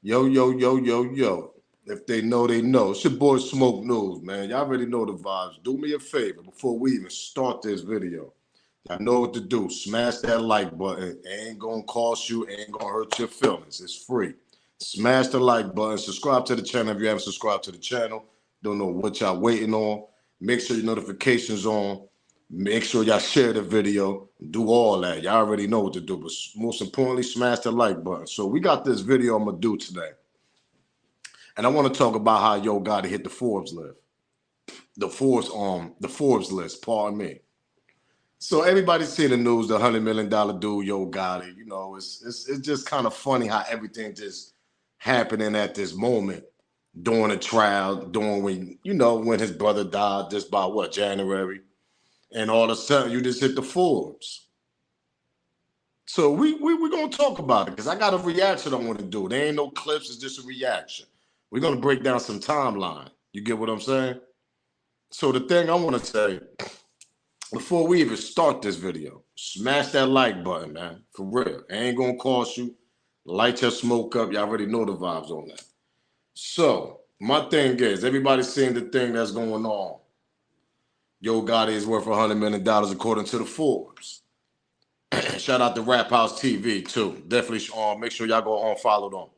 Yo, yo, yo, yo, yo. If they know, they know. It's your boy Smoke News, man. Y'all already know the vibes. Do me a favor before we even start this video. Y'all know what to do. Smash that like button. It ain't gonna cost you, it ain't gonna hurt your feelings. It's free. Smash the like button. Subscribe to the channel if you haven't subscribed to the channel. Don't know what y'all waiting on. Make sure your notifications on. Make sure y'all share the video. Do all that. Y'all already know what to do. But most importantly, smash the like button. So we got this video I'm gonna do today. And I want to talk about how Yo Gotti hit the Forbes list. The Forbes list, pardon me. So everybody's seen the news, the $100 million dude, Yo Gotti. You know, it's just kind of funny how everything just happening at this moment during the trial, during when his brother died just by January. And all of a sudden you just hit the Forbes. So we're gonna talk about it because I got a reaction I want to do. There ain't no clips, it's just a reaction. We're gonna break down some timeline. You get what I'm saying? So the thing I want to say before we even start this video, smash that like button, man. For real. It ain't gonna cost you. Light your smoke up. Y'all already know the vibes on that. So my thing is, everybody's seeing the thing that's going on. Yo Gotti is worth $100 million according to the Forbes. Shout out to Rap House TV too. Definitely make sure y'all go on follow them.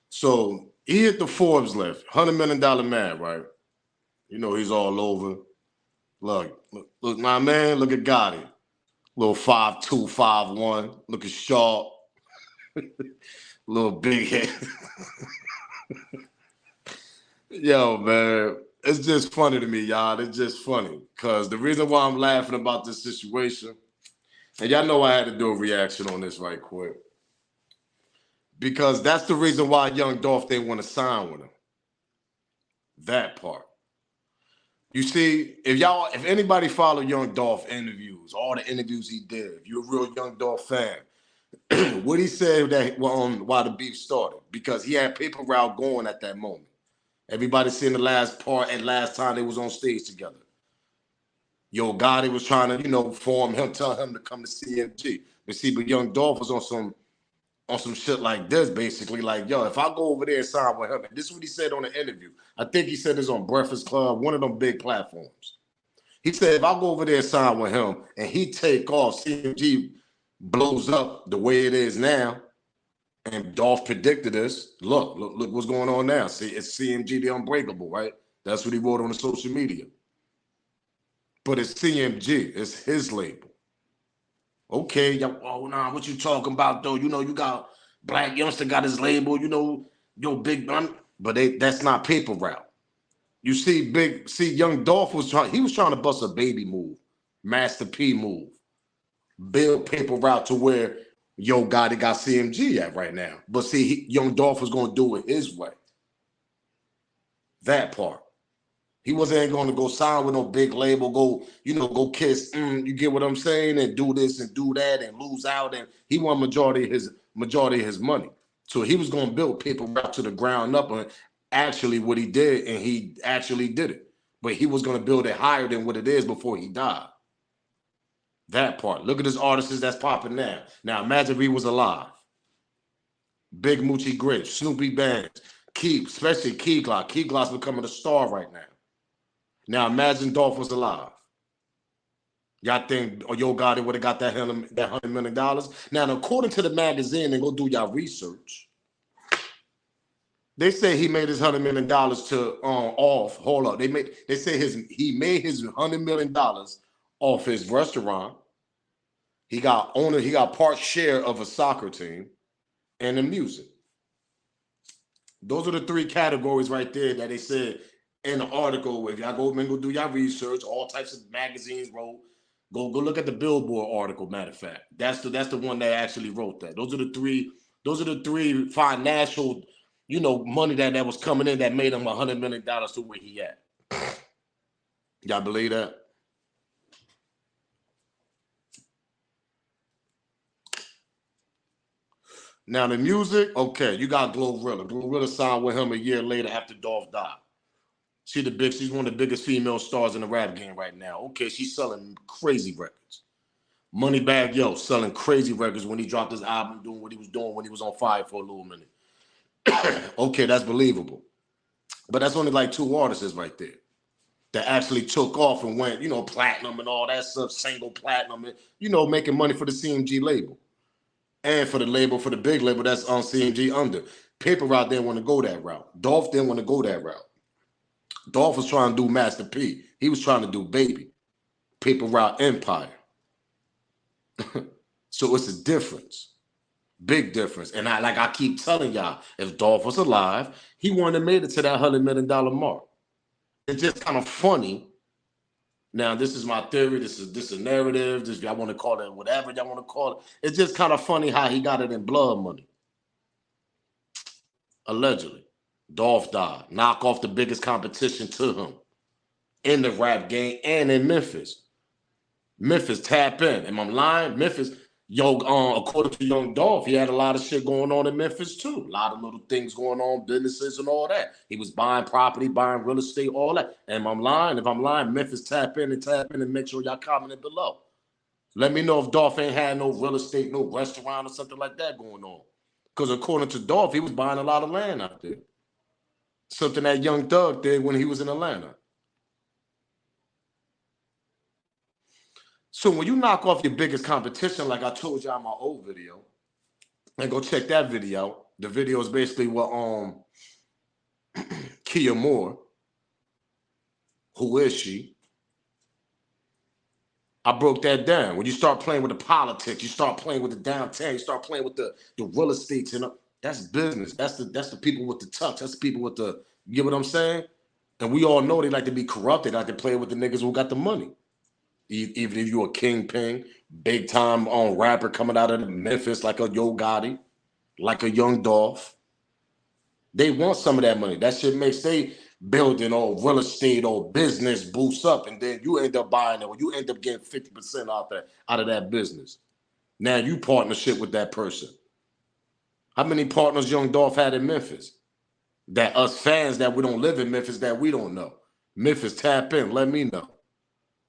So he hit the Forbes list, $100 million man, right? You know he's all over. Look, my man. Look at Gotti, little 5'2", 5'1", looking sharp, little big head. Yo, man, it's just funny to me, y'all. It's just funny because the reason why I'm laughing about this situation, and y'all know I had to do a reaction on this right quick, because that's the reason why Young Dolph didn't want to sign with him. That part. You see, if anybody follow Young Dolph interviews, all the interviews he did, if you're a real Young Dolph fan, what he said that why the beef started, because he had paper route going at that moment. Everybody seen the last part and last time they was on stage together. Yo Gotti was trying to, form him, tell him to come to CMG. But Young Dolph was on some shit like this, basically. Like, yo, if I go over there and sign with him, and this is what he said on the interview. I think he said this on Breakfast Club, one of them big platforms. He said, if I go over there and sign with him and he take off, CMG blows up the way it is now, and Dolph predicted this. Look what's going on now. See, it's CMG the Unbreakable, right? That's what he wrote on the social media. But it's CMG. It's his label. Okay, what you talking about though? You got Black Youngster got his label. Yo Big Bun, but that's not paper route. You see, Young Dolph was trying to bust a baby move, Master P move, build paper route to where Yo Gotti got CMG at right now. But see, Young Dolph was going to do it his way. That part. He wasn't going to go sign with no big label, go kiss, you get what I'm saying, and do this and do that and lose out. And he won majority of his money. So he was going to build paper route to the ground up, and actually what he did, and he actually did it. But he was going to build it higher than what it is before he died. That part. Look at this artist that's popping now. Now imagine if he was alive. Big Moochie Grip, Snoopy Bands, especially Key Glock. Key Glock's becoming a star right now. Now imagine Dolph was alive. Y'all think Yo Gotti would have got that $100 million? Now, according to the magazine, and go do y'all research, they say he made his $100 million to off. Hold up, they say he made his $100 million off his restaurant. He got part share of a soccer team and the music. Those are the three categories right there that they said in the article. If y'all go do y'all research, all types of magazines wrote. Go look at the Billboard article. Matter of fact, that's the one that actually wrote that. Those are the three financial, money that was coming in that made him $100 million to where he at. Y'all believe that? Now the music, okay, you got Glorilla. Glorilla signed with him a year later after Dolph died. She's one of the biggest female stars in the rap game right now. Okay, she's selling crazy records. Moneybagg Yo selling crazy records when he dropped his album, doing what he was doing when he was on fire for a little minute. Okay, that's believable. But that's only like 2 artists right there that actually took off and went, platinum and all that stuff, single platinum, and, making money for the CMG label. And for the label, for the big label that's on CMG under. Paper Route didn't want to go that route. Dolph didn't want to go that route. Dolph was trying to do Master P. He was trying to do Baby. Paper Route Empire. So it's a difference. Big difference. And I keep telling y'all, if Dolph was alive, he wouldn't have made it to that $100 million mark. It's just kind of funny. Now, this is my theory. This is a narrative. This, y'all want to call it whatever y'all want to call it. It's just kind of funny how he got it in blood money. Allegedly. Dolph died. Knock off the biggest competition to him in the rap game and in Memphis. Memphis, tap in. Am I lying? Memphis, according to Young Dolph, he had a lot of shit going on in Memphis too. A lot of little things going on, businesses and all that. He was buying property, buying real estate, all that. Am I lying? If I'm lying, Memphis, tap in and make sure y'all comment below. Let me know if Dolph ain't had no real estate, no restaurant or something like that going on. Because according to Dolph, he was buying a lot of land out there. Something that Young Thug did when he was in Atlanta. So when you knock off your biggest competition, like I told y'all in my old video, and go check that video out. The video is basically what Kia Moore, who is she? I broke that down. When you start playing with the politics, you start playing with the downtown, you start playing with the real estate, that's business. That's the people with the tux. That's the people with the, you get what I'm saying? And we all know they like to be corrupted, like to play with the niggas who got the money. Even if you're a kingpin, big time rapper coming out of Memphis, like a Yo Gotti, like a Young Dolph, they want some of that money. That shit makes they building or real estate or business boosts up, and then you end up buying it, or you end up getting 50% out of that business. Now you partnership with that person. How many partners Young Dolph had in Memphis? That us fans that we don't live in Memphis that we don't know. Memphis, tap in, let me know.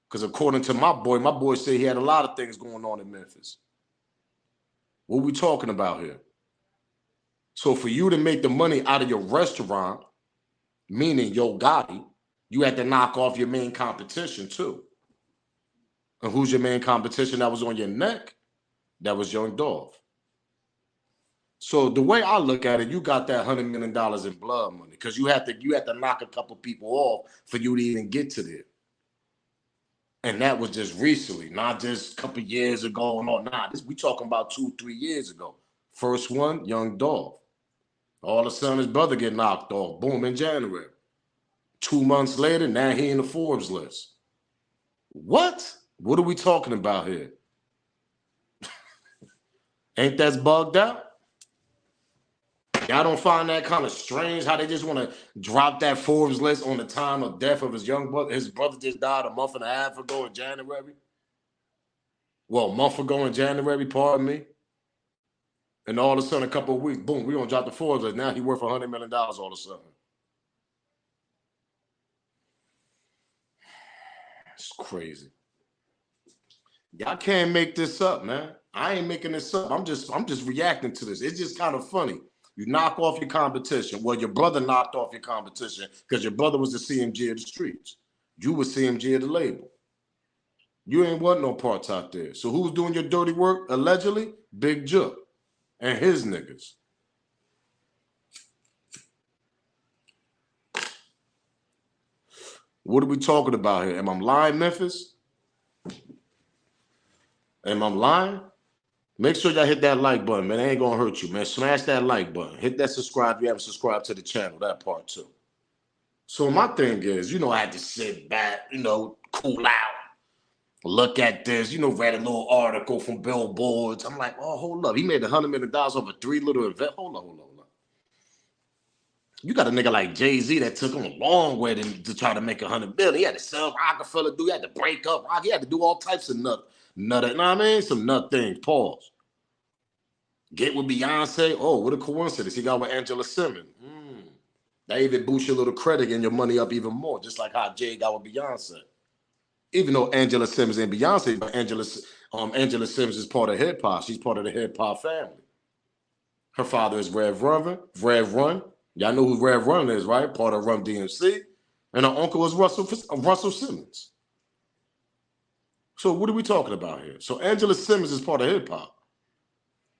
Because according to my boy said he had a lot of things going on in Memphis. What we talking about here? So for you to make the money out of your restaurant, meaning Yo Gotti, you had to knock off your main competition too. And who's your main competition that was on your neck? That was Young Dolph. So the way I look at it, you got that $100 million in blood money because you had to knock a couple people off for you to even get to there. And that was just recently, not just a couple years ago. No, we talking about 2-3 years ago. First one, Young Dolph. All of a sudden, his brother get knocked off. Boom, in January. 2 months later, now he in the Forbes list. What? What are we talking about here? Ain't that bugged out? Y'all don't find that kind of strange how they just want to drop that Forbes list on the time of death of his young brother? His brother just died a month and a half ago in January. Well, a month ago in January, pardon me. And all of a sudden, a couple of weeks, boom, we're going to drop the Forbes list. Now he worth $100 million all of a sudden. It's crazy. Y'all can't make this up, man. I ain't making this up. I'm just reacting to this. It's just kind of funny. You knock off your competition. Well, your brother knocked off your competition because your brother was the CMG of the streets. You were CMG of the label. You ain't want no parts out there. So who's doing your dirty work? Allegedly, Big Jook and his niggas. What are we talking about here? Am I lying, Memphis? Am I lying? Make sure y'all hit that like button, man. It ain't gonna hurt you, man. Smash that like button. Hit that subscribe if you haven't subscribed to the channel, that part too. So my thing is, I had to sit back, cool out, look at this, read a little article from Billboards. I'm like, oh, hold up. He made $100 million over 3 little events. Hold on. You got a nigga like Jay-Z that took him a long way to try to make $100 million. He had to sell Rockefeller, he had to break up Rock. He had to do all types of nut, you know what I mean? Some nut things. Pause. Get with Beyonce. Oh, what a coincidence. He got with Angela Simmons. That even boosts your little credit and your money up even more, just like how Jay got with Beyonce. Even though Angela Simmons and Beyonce, but Angela Simmons is part of hip hop. She's part of the hip hop family. Her father is Rev Run. Rev Run. Y'all know who Rev Run is, right? Part of Rum DMC. And her uncle is Russell Simmons. So what are we talking about here? So Angela Simmons is part of hip hop.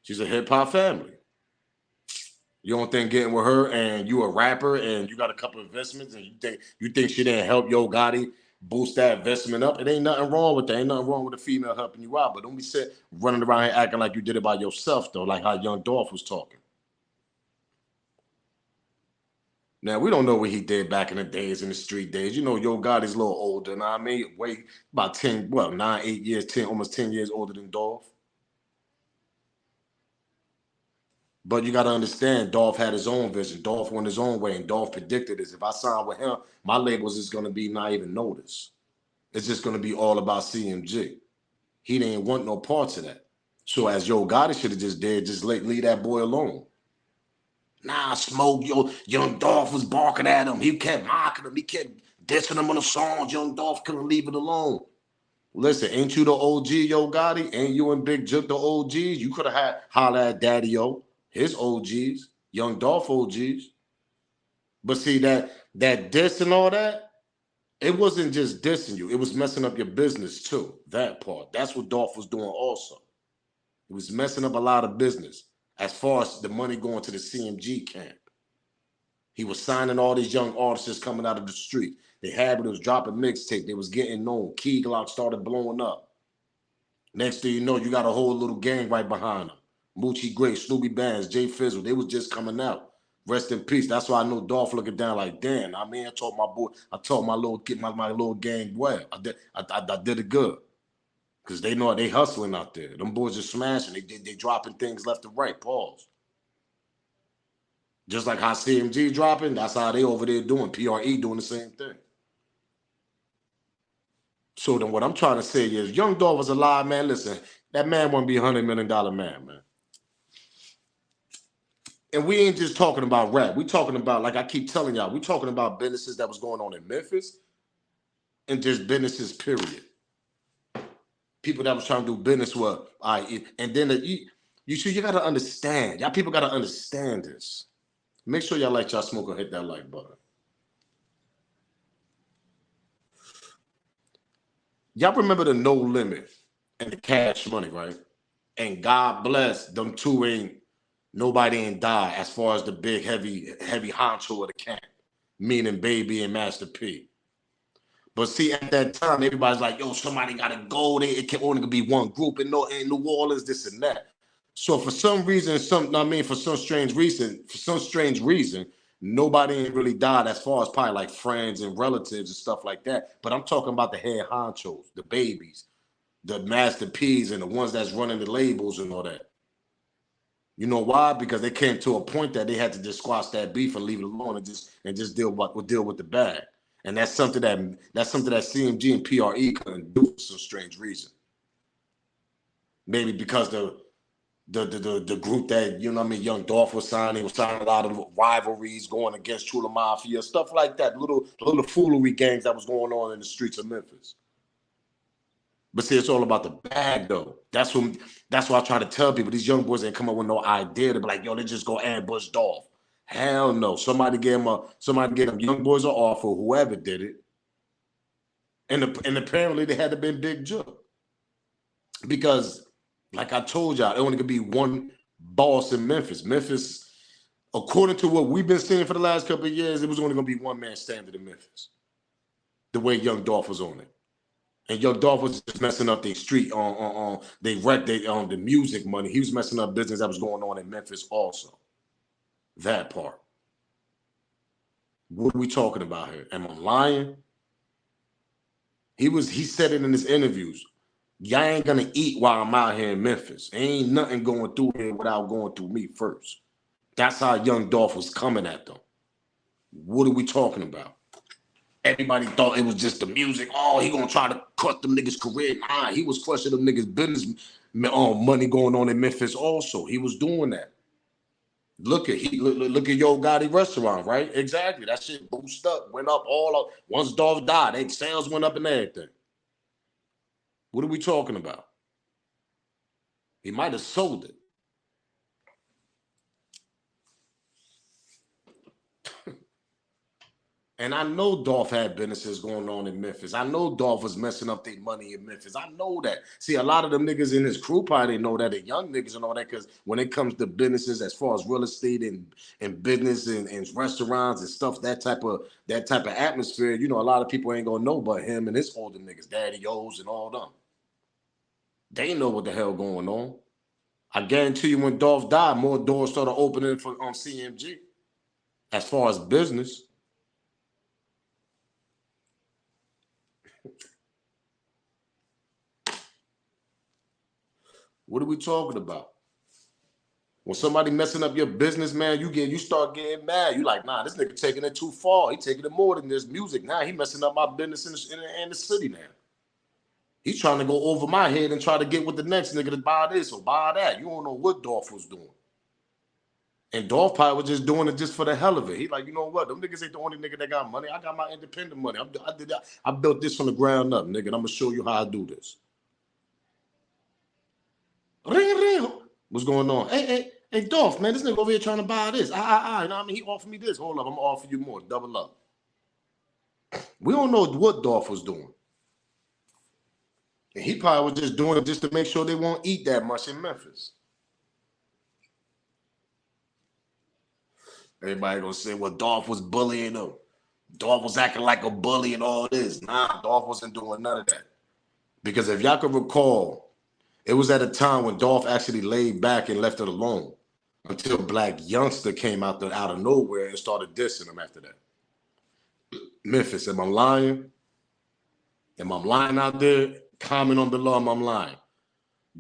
She's a hip hop family. You don't think getting with her and you a rapper and you got a couple of investments and you think she didn't help Yo Gotti boost that investment up? It ain't nothing wrong with that. Ain't nothing wrong with a female helping you out. But don't be running around here acting like you did it by yourself though, like how Young Dolph was talking. Now, we don't know what he did back in the days, in the street days. You know, Yo Gotti's a little older, you know what I mean? Way about 9, 8 years, 10, almost 10 years older than Dolph. But you got to understand, Dolph had his own vision. Dolph went his own way, and Dolph predicted this. If I sign with him, my label's just going to be not even noticed. It's just going to be all about CMG. He didn't want no parts of that. So as Yo Gotti should have just did, just leave that boy alone. Nah, Smoke, Young Dolph was barking at him. He kept mocking him. He kept dissing him on the songs. Young Dolph couldn't leave it alone. Listen, ain't you the OG, Yo Gotti? Ain't you and Big Jook the OGs? You could have had holla at Daddy-O, his OGs, Young Dolph OGs. But see, that diss and all that, it wasn't just dissing you. It was messing up your business too, that part. That's what Dolph was doing also. He was messing up a lot of business as far as the money going to the CMG camp. He was signing all these young artists coming out of the street. They had what it was dropping mixtape. They was getting known. Key Glock started blowing up. Next thing you know, you got a whole little gang right behind them. Moochie Gray, Snoopy Bands, Jay Fizzle. They was just coming out. Rest in peace. That's why I know Dolph looking down like, damn. I mean, I told my little kid, my little gang well. I did it good. Because they know they hustling out there. Them boys are smashing. They dropping things left and right. Pause. Just like how CMG dropping, that's how they over there doing. PRE doing the same thing. So then what I'm trying to say is, Young Dolph was alive, man. Listen, that man won't be $100 million man. And we ain't just talking about rap. We talking about, like I keep telling y'all, we talking about businesses that was going on in Memphis and just businesses, period. People that was trying to do business with, and then you got to understand. Y'all people got to understand this. Make sure y'all like y'all smoke or hit that like button. Y'all remember the No Limit and the Cash Money, right? And God bless them two nobody ain't died as far as the big heavy honcho of the camp, meaning Baby and Master P. But see, at that time, everybody's like, yo, somebody gotta go there. It can only be one group in New Orleans, this and that. So for some reason, for some strange reason, nobody ain't really died as far as probably like friends and relatives and stuff like that. But I'm talking about the head honchos, the babies, the Master P's, and the ones that's running the labels and all that. You know why? Because they came to a point that they had to just squash that beef and leave it alone and just deal with the bag. And that's something that CMG and PRE couldn't do for some strange reason. Maybe because the group that, you know what I mean, Young Dolph was signing a lot of rivalries going against Chula Mafia, stuff like that, little foolery gangs that was going on in the streets of Memphis. But see, it's all about the bag, though. That's why I try to tell people, these young boys ain't come up with no idea to be like, yo, they just go ambush Dolph. Hell no. Somebody gave them young boys an offer, whoever did it. And apparently they had to be Big Jook. Because, like I told y'all, it only could be one boss in Memphis. Memphis, according to what we've been seeing for the last couple of years, it was only going to be one man standard in Memphis. The way Young Dolph was on it. And Young Dolph was just messing up the street on the music money. He was messing up business that was going on in Memphis also. That part. What are we talking about here? Am I lying? He said it in his interviews. Y'all ain't gonna eat while I'm out here in Memphis. Ain't nothing going through here without going through me first. That's how Young Dolph was coming at them. What are we talking about? Everybody thought it was just the music. Oh, he gonna try to crush them niggas' career. Nah, he was crushing them niggas' business money going on in Memphis also. He was doing that. Look at Yo Gotti restaurant, right? Exactly. That shit boosted up, went up all up. Once Dolph died, sales went up and everything. What are we talking about? He might have sold it. And I know Dolph had businesses going on in Memphis. I know Dolph was messing up their money in Memphis. I know that. See, a lot of them niggas in his crew probably know that, the young niggas and all that, because when it comes to businesses as far as real estate and business and restaurants and stuff, that type of atmosphere, you know, a lot of people ain't gonna know but him and his older niggas, Daddy O's and all them. They know what the hell going on. I guarantee you when Dolph died, more doors started opening for on CMG as far as business. What are we talking about? When somebody messing up your business, man, you start getting mad. You like, nah, this nigga taking it too far. He taking it more than this music. Nah, he messing up my business in the city now. He's trying to go over my head and try to get with the next nigga to buy this or buy that. You don't know what Dolph was doing. And Dolph probably was just doing it just for the hell of it. He like, you know what? Them niggas ain't the only nigga that got money. I got my independent money. I did that. I built this from the ground up, nigga. And I'm gonna show you how I do this. Ring, ring. What's going on? Hey, Dolph, man, this nigga over here trying to buy this. You know what I mean? He offered me this. Hold up, I'm gonna offer you more. Double up. We don't know what Dolph was doing. And he probably was just doing it just to make sure they won't eat that much in Memphis. Everybody gonna say, well, Dolph was bullying them. Dolph was acting like a bully and all this. Nah, Dolph wasn't doing none of that. Because if y'all could recall, it was at a time when Dolph actually laid back and left it alone until Black Youngster came out of nowhere and started dissing him after that. Memphis, am I lying? Am I lying out there? Comment on below, am I lying?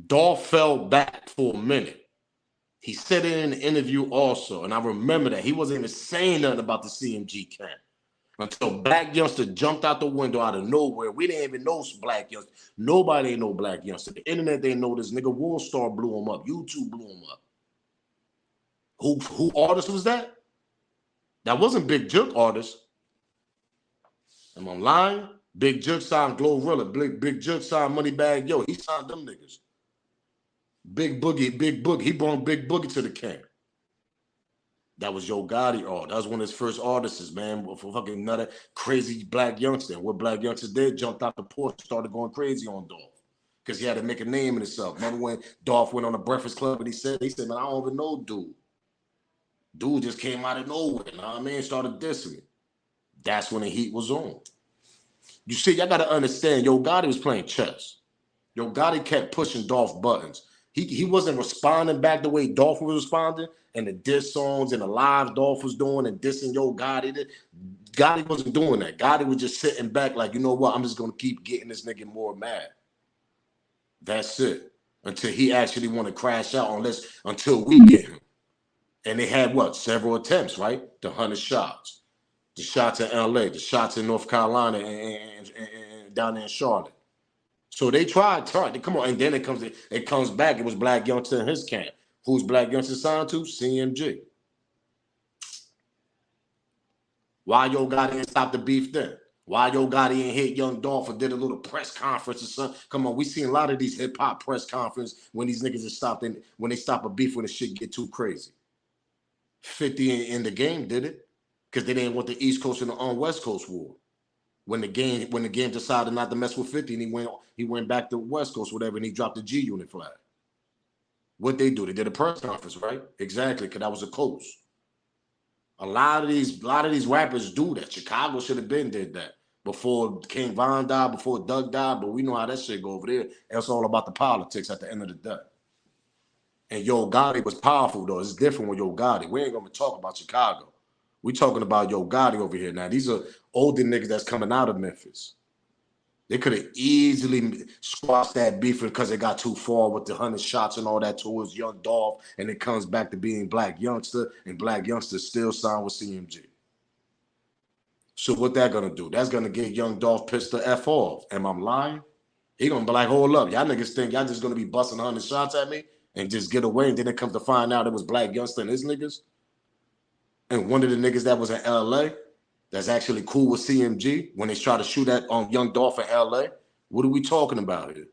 Dolph fell back for a minute. He said it in an interview also, and I remember that. He wasn't even saying nothing about the CMG camp until Black Youngster jumped out the window out of nowhere. We didn't even know Black Youngster. Nobody ain't know Black Youngster. The internet didn't know this nigga. Worldstar blew him up. YouTube blew him up. Who artist was that? That wasn't Big Jerk artist. Am I lying? Big Jerk signed Glorilla. Big Jerk signed Moneybag Yo. He signed them niggas. Big Boogie. He brought Big Boogie to the camp. That was Yo Gotti art. That was one of his first artists, man. For fucking another crazy Black Youngster. And what Black Youngster did, jumped out the porch, started going crazy on Dolph. Because he had to make a name in himself. Remember when Dolph went on the Breakfast Club and he said, man, I don't even know dude. Dude just came out of nowhere, you know what I mean? Started dissing me. That's when the heat was on. You see, y'all got to understand, Yo Gotti was playing chess. Yo Gotti kept pushing Dolph buttons. He wasn't responding back the way Dolph was responding, and the diss songs and the lives Dolph was doing and dissing Yo Gotti. Gotti wasn't doing that. Gotti was just sitting back like, you know what? I'm just going to keep getting this nigga more mad. That's it. Until he actually want to crash out until we get him. And they had what? Several attempts, right? The 100 shots. The shots in LA, the shots in North Carolina and down there in Charlotte. So they tried. Come on. And then it comes back. It was Black Youngster in his camp. Who's Black Youngster signed to? CMG. Why Yo Gotti ain't stopped the beef then? Why Yo Gotti ain't hit Young Dolph or did a little press conference or something? Come on, we seen a lot of these hip hop press conferences when these niggas are stopped when they stop a beef when the shit get too crazy. 50 in the game did it because they didn't want the East Coast and the West Coast war. When the game decided not to mess with 50 and he went back to West Coast, whatever, and he dropped the G Unit flag. What they do? They did a press conference, right? Exactly, because that was a coast. A lot of these rappers do that. Chicago should have been did that before King Von died, before Doug died, but we know how that shit go over there. It's all about the politics at the end of the day. And Yo Gotti was powerful though. It's different with Yo Gotti. We ain't gonna talk about Chicago. We talking about Yo Gotti over here now. These are older niggas that's coming out of Memphis. They could have easily squashed that beef because it got too far with the 100 shots and all that towards Young Dolph, and it comes back to being Black Youngster, and Black Youngster still signed with CMG. So what that gonna do? That's gonna get Young Dolph pissed the F off. Am I lying? He gonna be like, hold up, y'all niggas think y'all just gonna be busting 100 shots at me and just get away, and then it comes to find out it was Black Youngster and his niggas? And one of the niggas that was in LA that's actually cool with CMG when they try to shoot at Young Dolph in LA. What are we talking about here?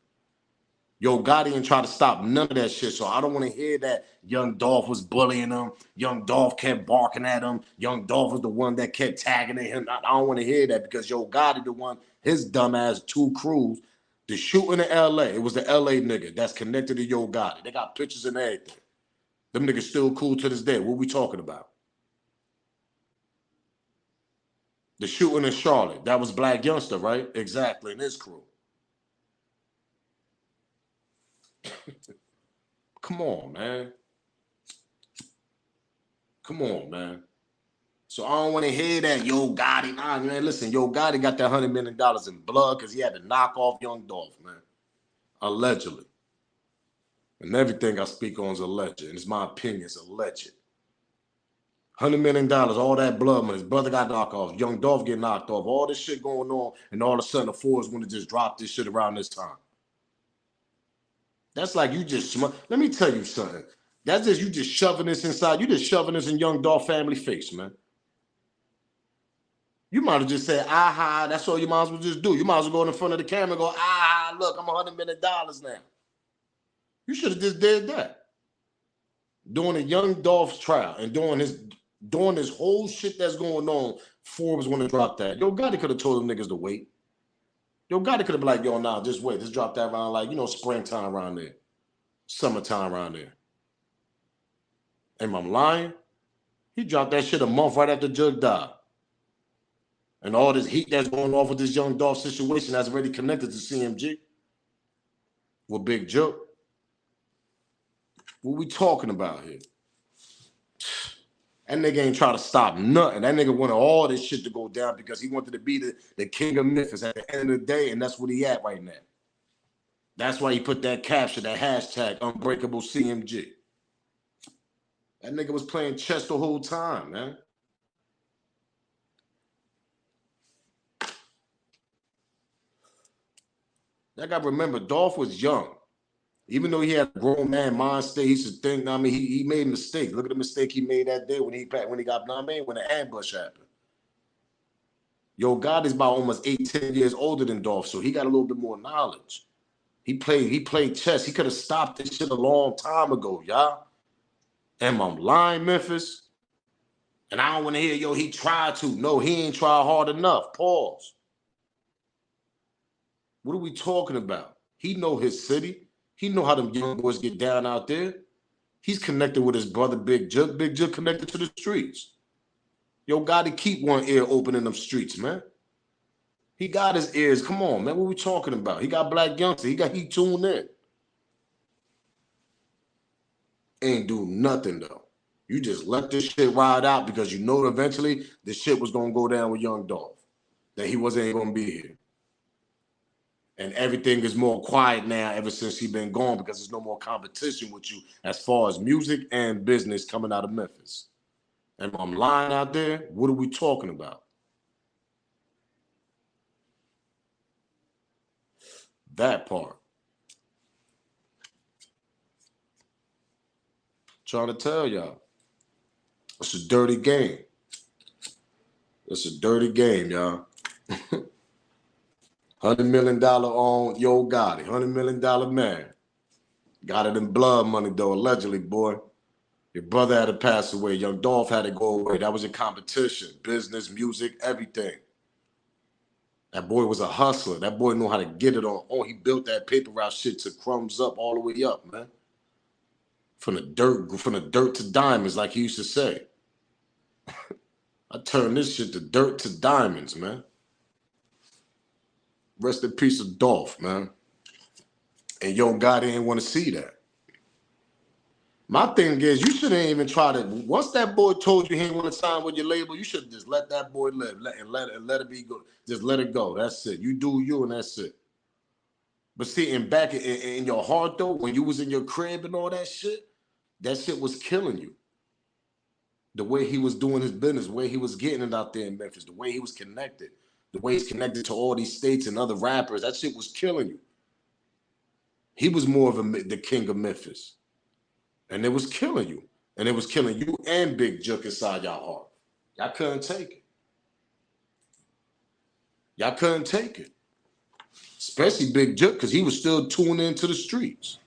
Yo Gotti ain't try to stop none of that shit. So I don't want to hear that Young Dolph was bullying him. Young Dolph kept barking at him. Young Dolph was the one that kept tagging at him. I don't want to hear that because Yo Gotti the one, his dumb ass two crews, the shooting in LA. It was the LA nigga that's connected to Yo Gotti. They got pictures and everything. Them niggas still cool to this day. What we talking about? The shooting in Charlotte. That was Black Youngster, right? Exactly, and his crew. Come on, man. Come on, man. So I don't want to hear that Yo Gotti. Nah, man, listen, Yo Gotti got that $100 million in blood because he had to knock off Young Dolph, man. Allegedly. And everything I speak on is alleged. And it's my opinion, it's alleged. $100 million, all that blood money. His brother got knocked off. Young Dolph get knocked off. All this shit going on. And all of a sudden, the Forbes want to just drop this shit around this time. That's like you just, let me tell you something. That's just you just shoving this inside. You just shoving this in Young Dolph family face, man. You might have just said, aha, that's all you might as well just do. You might as well go in front of the camera and go, ah, look, I'm $100 million now. You should have just did that. During the Young Dolph's trial and during this whole shit that's going on, Forbes want to drop that. Yo, Gotti could have told them niggas to wait. Yo, Gotti could have been like, yo, nah, just wait. Just drop that around like, springtime around there. Summertime around there. Am I lying? He dropped that shit a month right after Jug died. And all this heat that's going off with this Young Dolph situation that's already connected to CMG. With Big Jug. What we talking about here? That nigga ain't try to stop nothing. That nigga wanted all this shit to go down because he wanted to be the king of Memphis at the end of the day, and that's what he at right now. That's why he put that caption, that hashtag, Unbreakable CMG. That nigga was playing chess the whole time, man. I got to remember, Dolph was young. Even though he had a grown man mind state, he used to think, he made mistakes. Look at the mistake he made that day when he got, when the ambush happened. Yo Gotti's about almost 8-10 years older than Dolph, so he got a little bit more knowledge. He played chess. He could have stopped this shit a long time ago, y'all. Am I lying, Memphis? And I don't want to hear, yo, he tried to. No, he ain't tried hard enough. Pause. What are we talking about? He know his city. He know how them young boys get down out there. He's connected with his brother, Big Jug. Big Jug connected to the streets. Yo, Gotti keep one ear open in them streets, man. He got his ears. Come on, man. What we talking about? He got Black Youngster. He tuned in. Ain't do nothing, though. You just let this shit ride out because you know eventually this shit was going to go down with Young Dolph. That he wasn't going to be here. And everything is more quiet now ever since he been gone because there's no more competition with you as far as music and business coming out of Memphis. And I'm lying out there, what are we talking about? That part. Trying to tell y'all. It's a dirty game. It's a dirty game, y'all. $100 million on Yo Gotti. $100 million man. Got it in blood money, though, allegedly, boy. Your brother had to pass away. Young Dolph had to go away. That was your competition. Business, music, everything. That boy was a hustler. That boy knew how to get it on. Oh, he built that paper route shit to crumbs up all the way up, man. From the dirt to diamonds, like he used to say. I turned this shit to dirt to diamonds, man. Rest in peace of Dolph, man. And Yo Gotti didn't want to see that. My thing is, you shouldn't even try to. Once that boy told you he didn't want to sign with your label, you should just let that boy live, let it be good. Just let it go. That's it. You do you, and that's it. But see, back in your heart though, when you was in your crib and all that shit was killing you. The way he was doing his business, the way he was getting it out there in Memphis, the way he was connected, the way he's connected to all these states and other rappers, that shit was killing you. He was more of the king of Memphis. And it was killing you. And it was killing you and Big Jug inside y'all heart. Y'all couldn't take it. Y'all couldn't take it. Especially Big Jook, because he was still tuning into the streets.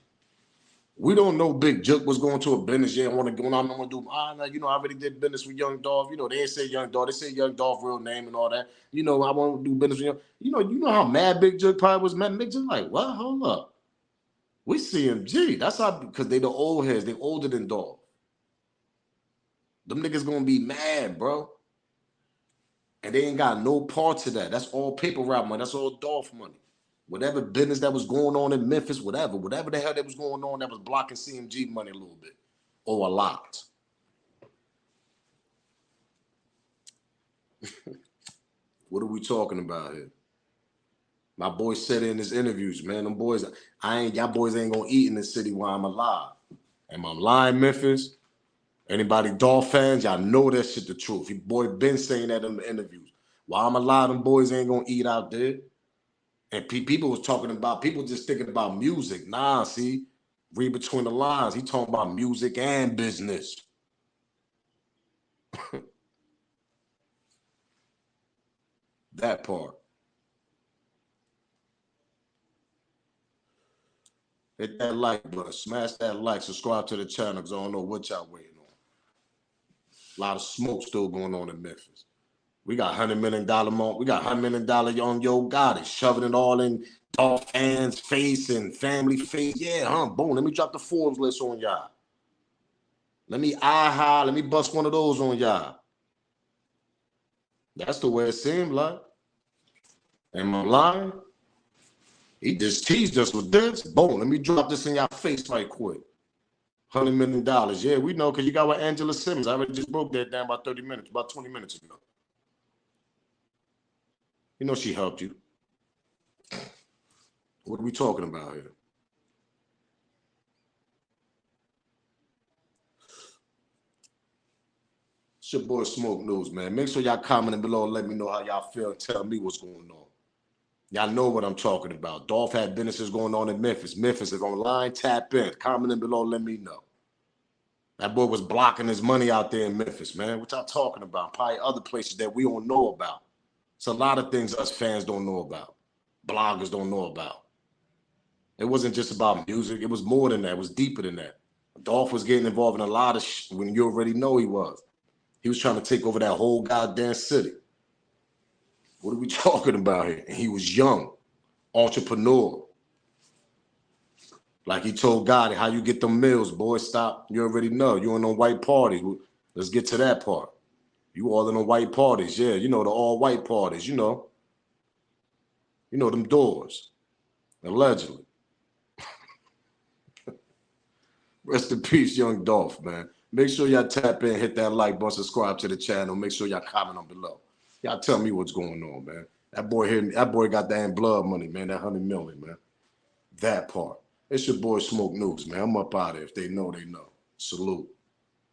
We don't know Big Jook was going to a business. Yeah, I want to go. I'm going to do. You know, I already did business with Young Dolph. You know, they didn't say Young Dolph. They say Young Dolph real name and all that. You know, I want to do business with Young. You know how mad Big Jook probably was. Man, Big Jook like, what? Hold up. We CMG. That's how, because they the old heads. They older than Dolph. Them niggas gonna be mad, bro. And they ain't got no parts of that. That's all paper route money. That's all Dolph money. Whatever business that was going on in Memphis, whatever the hell that was going on that was blocking CMG money a little bit or a lot. What are we talking about here? My boy said in his interviews, man, them boys, y'all boys ain't gonna eat in this city while I'm alive. Am I lying, Memphis? Anybody Dolph fans, y'all know that shit the truth. He boy been saying that in the interviews. While I'm alive, them boys ain't gonna eat out there. And people was talking about, people just thinking about music. Nah, see, read between the lines. He talking about music and business. That part. Hit that like button. Smash that like. Subscribe to the channel because I don't know what y'all waiting on. A lot of smoke still going on in Memphis. We got $100 million month. We got $100 million on Yo Gotti, shoving it all in Dolph fans' face and family face. Yeah, boom. Let me drop the Forbes list on y'all. Let me let me bust one of those on y'all. That's the way it seemed like. Am I lying? He just teased us with this. Boom, let me drop this in your face right quick. $100 million. Yeah, we know because you got with Angela Simmons. I already just broke that down about 30 minutes, about 20 minutes ago. You know she helped you. What are we talking about here? It's your boy Smoke News, man. Make sure y'all comment below and let me know how y'all feel and tell me what's going on. Y'all know what I'm talking about. Dolph had businesses going on in Memphis. Memphis is online. Tap in. Comment below. Let me know. That boy was blocking his money out there in Memphis, man. What y'all talking about? Probably other places that we don't know about. It's a lot of things us fans don't know about. Bloggers don't know about. It wasn't just about music. It was more than that. It was deeper than that. Dolph was getting involved in a lot of shit when you already know he was. He was trying to take over that whole goddamn city. What are we talking about here? And he was young, entrepreneur. Like he told Gotti, how you get them meals, boy, stop. You already know. You in them white parties. Let's get to that part. You all in the white parties. Yeah, you know, the all white parties, you know. You know, them doors. Allegedly. Rest in peace, Young Dolph, man. Make sure y'all tap in, hit that like button, subscribe to the channel. Make sure y'all comment on below. Y'all tell me what's going on, man. That boy got that blood money, man. That $100 million, man. That part. It's your boy Smoke News, man. I'm up out of here. If they know, they know. Salute.